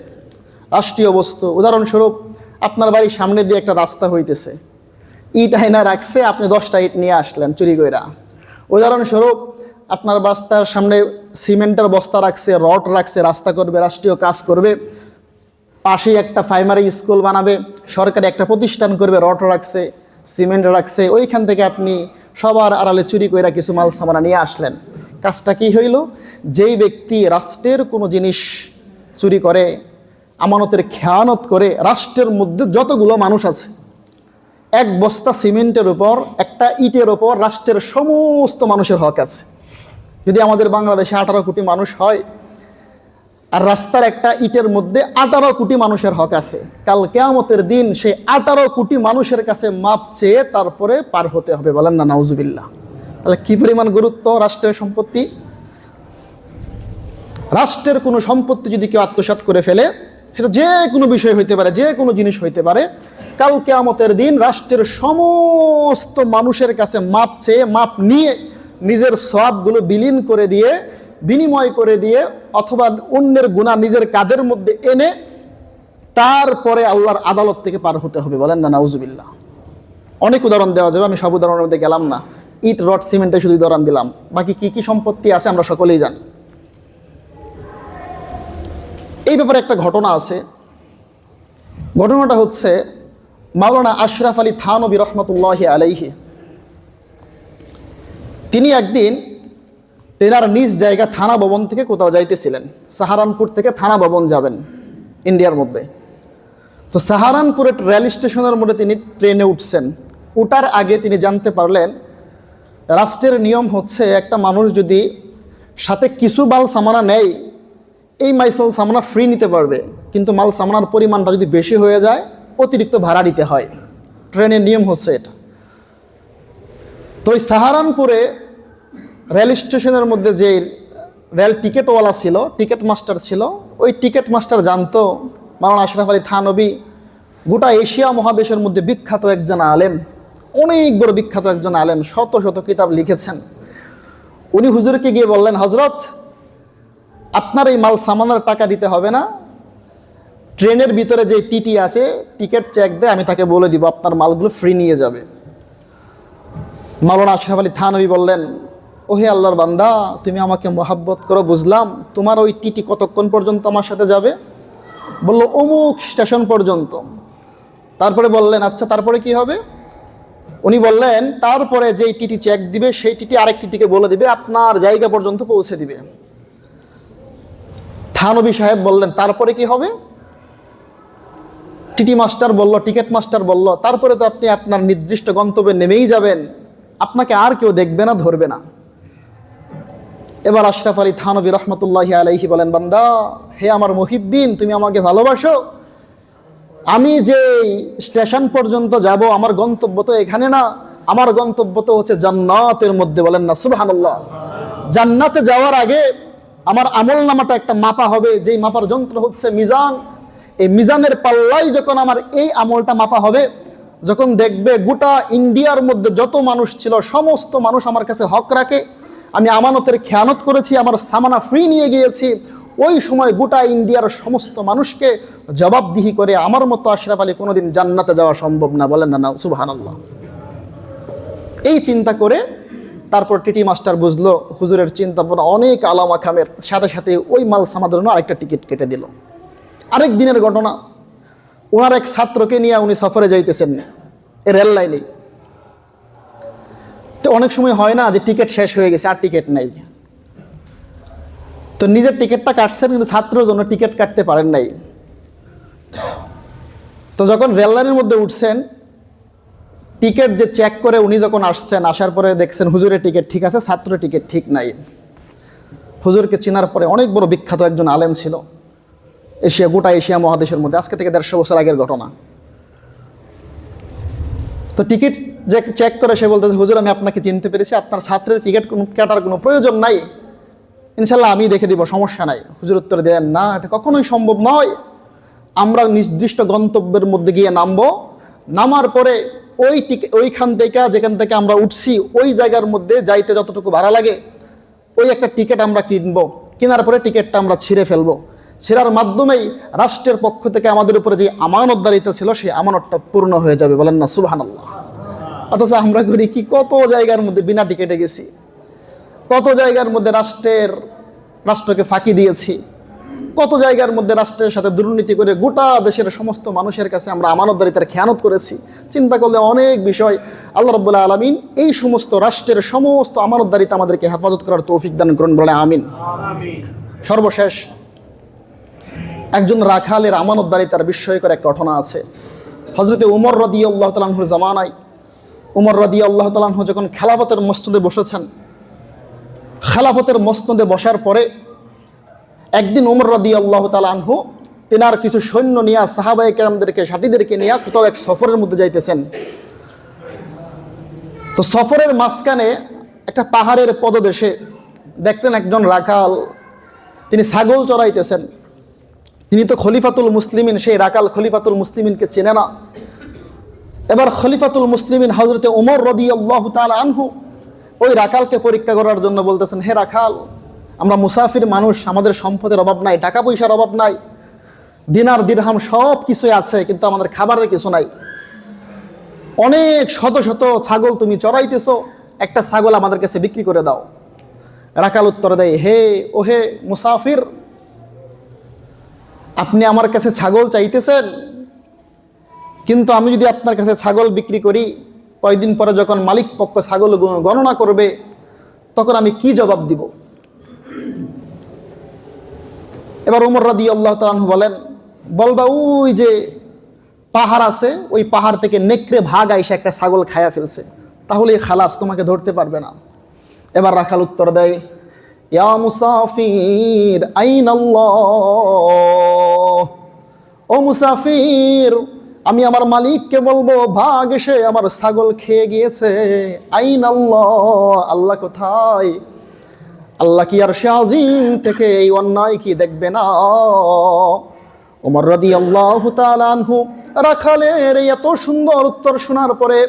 রাষ্ট্রীয় বস্তু, উদাহরণস্বরূপ আপনার বাড়ির সামনে দিয়ে একটা রাস্তা হইতেছে, ইট আইনা রাখছে, আপনি 10টা ইট নিয়ে আসলেন চুরি কইরা। উদাহরণস্বরূপ আপনার রাস্তার সামনে সিমেন্টের বস্তা রাখছে, রড রাখছে, রাস্তা করবে, রাষ্ট্রীয় কাজ করবে, পাশেই একটা প্রাইমারি স্কুল বানাবে, সরকারি একটা প্রতিষ্ঠান করবে, রড রাখছে, সিমেন্ট রাখছে, ওইখান থেকে আপনি সবার আড়ালে চুরি কইরা কিছু মাল সামানা নিয়ে আসলেন। কাজটা কি হইল? যেই ব্যক্তি রাষ্ট্রের কোনো জিনিস চুরি করে, আমানতের খেয়ানত করে, রাষ্ট্রের মধ্যে যতগুলো মানুষ আছে, এক বস্তা সিমেন্টের উপর, একটা ইটের উপর রাষ্ট্রের সমস্ত মানুষের হক আছে। যদি আমাদের বাংলাদেশে 18 কোটি মানুষ হয়, আর রাস্তার একটা ইটের মধ্যে 18 কোটি মানুষের হক আছে, কাল কিয়ামতের দিন সেই 18 কোটি মানুষের কাছে মাপ চেয়ে তারপরে পার হতে হবে। বলেন না নাউজুবিল্লাহ। তাহলে কি পরিমাণ গুরুত্ব রাষ্ট্রের সম্পত্তি। রাষ্ট্রের কোনো সম্পত্তি যদি কেউ আত্মসাৎ করে ফেলে, সেটা যে কোনো বিষয় হইতে পারে, যে কোনো জিনিস হইতে পারে, কাল কিয়ামতের দিন রাষ্ট্রের সমস্ত মানুষের কাছে মাপ চেয়ে, মাপ নিয়ে, নিজের সওয়াবগুলো বিলীন করে দিয়ে, বিনিময় করে দিয়ে, অথবা অন্যের গুনাহ নিজের কাঁধের মধ্যে এনে তারপরে আল্লাহর আদালত থেকে পার হতে হবে। বলেন না নাউজুবিল্লাহ। অনেক উদাহরণ দেওয়া যাবে, আমি সব উদাহরণের মধ্যে গেলাম না। ইট, রড, সিমেন্টে শুধু উদাহরণ দিলাম, বাকি কি কি সম্পত্তি আছে আমরা সকলেই জানি। এই ব্যাপারে একটা ঘটনা আছে। ঘটনাটা হচ্ছে মাওলানা আশরাফ আলী থানভী রহমতুল্লাহি আলাইহি, তিনি একদিন তেনার নিজ জায়গা থানা ভবন থেকে কোথাও যাইতেছিলেন। সাহারানপুর থেকে থানা ভবন যাবেন, ইন্ডিয়ার মধ্যে। তো সাহারানপুরের রেল স্টেশনের মধ্যে তিনি ট্রেনে উঠছেন। ওঠার আগে তিনি জানতে পারলেন রাষ্ট্রের নিয়ম হচ্ছে একটা মানুষ যদি সাথে কিছু মাল সামানা নেয়, এই মাল সামানা ফ্রি নিতে পারবে, কিন্তু মাল সামানার পরিমাণটা যদি বেশি হয়ে যায় অতিরিক্ত ভাড়া দিতে হয়। ট্রেনের নিয়ম হচ্ছে এটা। তো ওই সাহারানপুরে রেল স্টেশনের মধ্যে যে রেল টিকিটওয়ালা ছিল, টিকিট মাস্টার ছিল, ওই টিকিট মাস্টার জানতো মাওলানা আশরাফ আলী থানভী গোটা এশিয়া মহাদেশের মধ্যে বিখ্যাত একজন আলেম, অনেক বড় বিখ্যাত একজন আলেম, শত শত কিতাব লিখেছেন। উনি হুজুরকে গিয়ে বললেন, হজরত আপনার এই মাল সামানের টাকা দিতে হবে না, ট্রেনের ভিতরে যে টিটি আছে টিকিট চেক দেয়, আমি তাকে বলে দিব আপনার মালগুলো ফ্রি নিয়ে যাবে। মাওলানা আশরাফ আলী থানভী বললেন, ওহে আল্লাহর বান্দা, তুমি আমাকে মোহাব্বত করো বুঝলাম, তোমার ওই টিটি কতক্ষণ পর্যন্ত আমার সাথে যাবে? বলল অমুক স্টেশন পর্যন্ত। তারপরে বললেন, আচ্ছা তারপরে কি হবে? উনি বললেন, তারপরে যেই টিটি চেক দিবে সেই টিটি আরেক টিটিকে বলে দিবে আপনার জায়গা পর্যন্ত পৌঁছে দিবে। থানভী সাহেব বললেন, তারপরে কি হবে? টিটি মাস্টার বলল, টিকিট মাস্টার বলল, তারপরে তো আপনি আপনার নির্দিষ্ট গন্তব্যে নেমেই যাবেন, আপনাকে আর কেউ দেখবে না, ধরবে না। এবার আশরাফ আলী থানভী রহমতুল্লাহি আলাইহি বলেন, বান্দা হে আমার মুহিব্বিন, তুমি আমাকে ভালোবাসো, আমি যে স্টেশন পর্যন্ত যাব আমার গন্তব্য তো এখানে না, আমার গন্তব্য তো হচ্ছে জান্নাতের মধ্যে। বলেন না সুবহানাল্লাহ। জান্নাতে যাওয়ার আগে আমার আমল নামাটা একটা মাপা হবে, যেই মাপার যন্ত্র হচ্ছে মিজান। এই মিজানের পাল্লাই যখন আমার এই আমলটা মাপা হবে, যখন দেখবে গোটা ইন্ডিয়ার মধ্যে যত মানুষ ছিল সমস্ত মানুষ আমার কাছে হক রাখে, আমি আমানতের খেয়ানত করেছি, আমার সামানা ফ্রি নিয়ে গিয়েছি, ওই সময় গোটা ইন্ডিয়ার সমস্ত মানুষকে জবাবদিহি করে আমার মতো আশরাফ আলী কোনোদিন জান্নাতে যাওয়া সম্ভব না। বলেন না সুবহানাল্লাহ। এই চিন্তা করে তারপর টিটি মাস্টার বুঝলো হুজুরের চিন্তা ভাবনা অনেক আলামা খামের, সাথে সাথে ওই মাল সামাদের জন্য আরেকটা টিকিট কেটে দিল। আরেক দিনের ঘটনা, ওনার এক ছাত্রকে নিয়ে উনি সফরে যাইতেছেন রেল লাইনে। তো অনেক সময় হয় না যে টিকিট শেষ হয়ে গেছে আর টিকিট নেই, তো নিজের টিকিটটা কাটছেন কিন্তু ছাত্রের জন্য টিকিট কাটতে পারেন নাই। তো যখন রেল লাইনের মধ্যে উঠছেন, টিকিট যে চেক করে উনি যখন আসছেন, আসার পরে দেখছেন হুজুরের টিকিট ঠিক আছে, ছাত্রের টিকিট ঠিক নাই। হুজুরকে চেনার পরে, অনেক বড় বিখ্যাত একজন আলেম ছিল গোটা এশিয়া মহাদেশের মধ্যে, আজকে থেকে 150 বছর আগের ঘটনা। তো টিকিট যে চেক করে সে বলতেছে, হুজুর আমি আপনাকে চিনতে পেরেছি, আপনার ছাত্রের টিকিট কাটার কোনো প্রয়োজন নাই, ইনশাল্লাহ আমি দেখে দিব, সমস্যা নাই। হুজুর উত্তর দেন, না এটা কখনোই সম্ভব নয়, আমরা নির্দিষ্ট গন্তব্যের মধ্যে গিয়ে নামবো, নামার পরে ওইখান থেকে যেখান থেকে আমরা উঠছি ওই জায়গার মধ্যে যাইতে যতটুকু ভাড়া লাগে ওই একটা টিকিট আমরা কিনবো, কেনার পরে টিকিটটা আমরা ছিঁড়ে ফেলবো, ছেড়ার মাধ্যমেই রাষ্ট্রের পক্ষ থেকে আমাদের উপরে যে আমানতদারিতা ছিল সেই আমানতটা পূর্ণ হয়ে যাবে। বলেন না সুবহানাল্লাহ। অথচ আমরা করি কি, কত জায়গার মধ্যে বিনা টিকিটে গেছি, কত জায়গার মধ্যে রাষ্ট্রকে ফাঁকি দিয়েছি, কত জায়গার মধ্যে রাষ্ট্রের সাথে দুর্নীতি করে গোটা দেশের সমস্ত মানুষের কাছে আমরা আমানতদারিতার খেয়ানত করেছি। চিন্তা করলে অনেক বিষয়। আল্লাহ রাব্বুল আলামিন এই সমস্ত রাষ্ট্রের সমস্ত আমানতদারিতা আমাদেরকে হেফাজত করার তৌফিক দান করুন, বলে আমিন। সর্বশেষ একজন রাখালের আমানতদারিতার বিস্ময়কর এক ঘটনা আছে। হযরতে উমর রাদিয়াল্লাহু তাআলা আনহুর জামানায় উমর রাদিয়াল্লাহু তাআলা আনহু যখন খেলাফতের মসনদে বসেছেন, খেলাফতের মসনদে বসার পরে একদিন উমর রাদিয়াল্লাহু তাআলা আনহু তেনার কিছু সৈন্য নিয়ে সাহাবায়ে কেরামদেরকে, সাথীদেরকে নিয়ে কোথাও এক সফরের মধ্যে যাইতেছেন। তো সফরের মাঝখানে একটা পাহাড়ের পদদেশে দেখলেন একজন রাখাল, তিনি ছাগল চড়াইতেছেন। তিনি তো খলিফাতুল মুসলিমিন, সেই রাখাল খলিফাতুল মুসলিমিনকে চেনে না। এবার খলিফাতুল মুসলিমিন হযরতে উমর রাদিয়াল্লাহু তাআলা আনহু ওই রাখালকে পরীক্ষা করার জন্য বলতেছেন, হে রাখাল, আমরা মুসাফির মানুষ, আমাদের সম্পদের অভাব নাই, টাকা পয়সার অভাব নাই, দিনার দিরহাম সব কিছুই আছে, কিন্তু আমাদের খাবারের কিছু নাই। অনেক শত শত ছাগল তুমি চড়াইতেছো, একটা ছাগল আমাদের কাছে বিক্রি করে দাও। রাখাল উত্তর দেয়, হে মুসাফির, আপনি আমার কাছে ছাগল চাইতেছেন, কিন্তু আমি যদি আপনার কাছে ছাগল বিক্রি করি, কয়েকদিন পরে যখন মালিক পক্ষ ছাগল গণনা করবে তখন আমি কি জবাব দিব? এবার উমর রাদিয়াল্লাহু তাআলা আনহু বলেন, বলবা ওই যে পাহাড় আছে, ওই পাহাড় থেকে নেকড়ে ভাগ আইসা একটা ছাগল খায়া ফেলছে, তাহলে খালাস, তোমাকে ধরতে পারবে না। এবার রাখাল উত্তর দেয়, ইয়া মুসাফির আইনাল্লাহ, ও মুসাফির, আমি আমার মালিককে বলবো ভাগ এসে আমার ছাগল খেয়ে গিয়েছে। আইনাল্লাহ, আল্লাহ কোথায়? আল্লাহ কি আরশে আজিম থেকে এই অন্যায় কি দেখবে না? ওমর রাদিয়াল্লাহু তাআলা আনহু রাখালের এই এত সুন্দর উত্তর শোনার পরে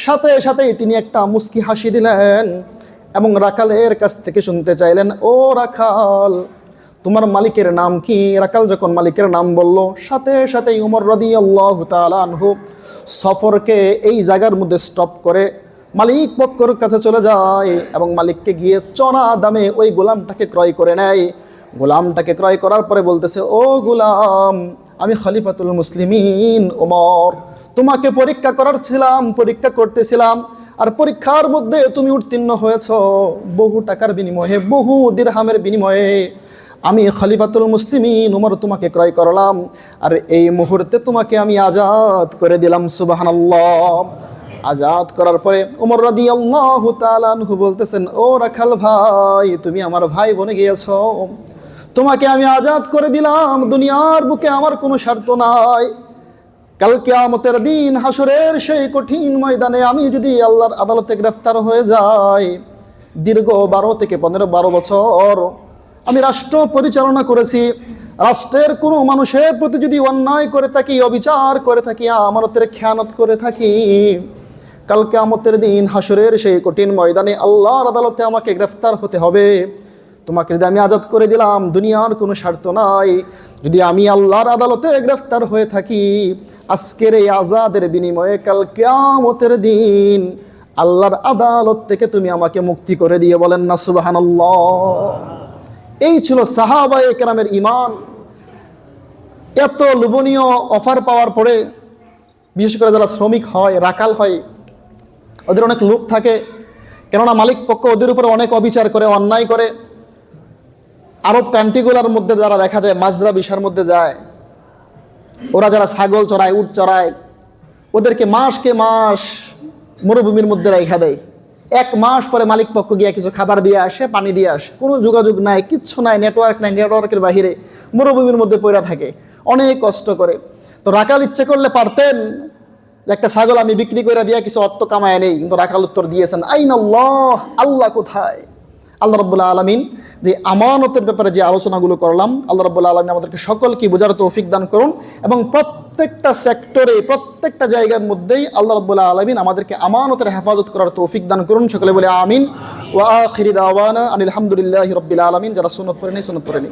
সাথে সাথেই তিনি একটা মুস্কি হাসি দিলেন এবং রাখালের কাছ থেকে শুনতে চাইলেন, ও রাখাল, তোমার মালিকের নাম কি? রাখাল যখন মালিকের নাম বলল, সাথে সাথেই ওমর রাদিয়াল্লাহু তাআলা আনহু সফরকে এই জায়গার মধ্যে স্টপ করে মালিক পক্ষের কাছে চলে যায় এবং মালিককে গিয়ে চড়া দামে ওই গোলামটাকে ক্রয় করে নেয়। গোলামটাকে ক্রয় করার পরে বলতেছে, ও গোলাম, আমি খলিফাতুল মুসলিমিন ওমর, তোমাকে পরীক্ষা পরীক্ষা করতেছিলাম, আর পরীক্ষার মধ্যে তুমি উত্তীর্ণ হয়েছ বহু টাকার বিনিময়ে, বহু দিরহামের বিনিময়ে। আমি খলিফাতুল মুসলিমিন ওমর তোমাকে ক্রয় করলাম, আর এই মুহূর্তে তোমাকে আমি আজাদ করে দিলাম। সুবহানাল্লাহ। আজাদ করার পরে ওমর রাদিয়াল্লাহু তাআলা আনহু বলতেছেন, ও রাখাল ভাই, তুমি আমার ভাই বনে গিয়েছো, তোমাকে আমি আজাদ করে দিলাম, দুনিয়ার বুকে আমার কোনো স্বার্থ নাই। কাল কিয়ামতের দিন হাসরের সেই কঠিন ময়দানে আমি যদি আল্লাহর আদালতে গ্রেফতার হয়ে যাই, দীর্ঘ 12 বছর আমি রাষ্ট্র পরিচালনা করেছি, রাষ্ট্রের কোনো মানুষের প্রতি যদি অন্যায় করে থাকি, অবিচার করে থাকি, আমানতের খেয়ানত করে থাকি, কাল কিয়ামতের দিন হাসরের সেই কঠিন ময়দানে আল্লাহর আদালতে আমাকে গ্রেফতার হতে হবে। তোমাকে যদি আমি আজাদ করে দিলাম, দুনিয়ার কোনো স্বার্থ নাই, যদি আমি আল্লাহর আদালতে গ্রেফতার হয়ে থাকি, আজকের এই আজাদের বিনিময়ে কাল কিয়ামতের দিন আল্লাহর আদালত থেকে তুমি আমাকে মুক্তি করে দিয়ে বলেন না সুবহানাল্লাহ। এই ছিল সাহাবায়ে কেরামের ঈমান। এত লোভনীয় অফার পাওয়ার পরে বিশেষ করে যারা শ্রমিক হয়, রাখাল হয়, ওদের অনেক লোভ থাকে, কেননা মালিক পক্ষ ওদের উপরে অনেক অবিচার করে, অন্যায় করে। আরব কান্ট্রিগুলোর মধ্যে যারা দেখা যায় মাজরা বিষয়ের মধ্যে যায়, ওরা যারা ছাগল চড়ায়, উট চড়ায়, ওদেরকে মাসকে মাস মরুভূমির মধ্যে রেখা দেয়। 1 মাস পরে মালিক পক্ষ গিয়ে কিছু খাবার দিয়ে আসে, পানি দিয়ে আসে, কোনো যোগাযোগ নাই, কিচ্ছু নাই, নেটওয়ার্ক নাই, নেটওয়ার্কের বাহিরে মরুভূমির মধ্যে পড়ে থাকে, অনেক কষ্ট করে। তো রাখাল ইচ্ছে করলে পারতেন যে একটা ছাগল আমি বিক্রি করে দিয়ে কিছু অর্থ কামায় নেই, কিন্তু রাখাল উত্তর দিয়েছেন, আইনাল্লাহ, আল্লাহ কোথায়? আল্লাহ রাব্বুল আলামিন যে আমানতের ব্যাপারে যে আলোচনাগুলো করলাম, আল্লাহ রাব্বুল আলামিন আমাদেরকে সকলকে বোঝার তৌফিক দান করুন এবং প্রত্যেকটা সেক্টরে, প্রত্যেকটা জায়গার মধ্যেই আল্লাহ রাব্বুল আলামিন আমাদেরকে আমানতের হেফাজত করার তৌফিক দান করুন। সকলে বলে আমিন। ওয়া আখিরি দাওয়ানা আনিল হামদুলিল্লাহি রাব্বিল আলামিন। যারা সুন্নাত পড়েনি সুন্নাত পড়েনি।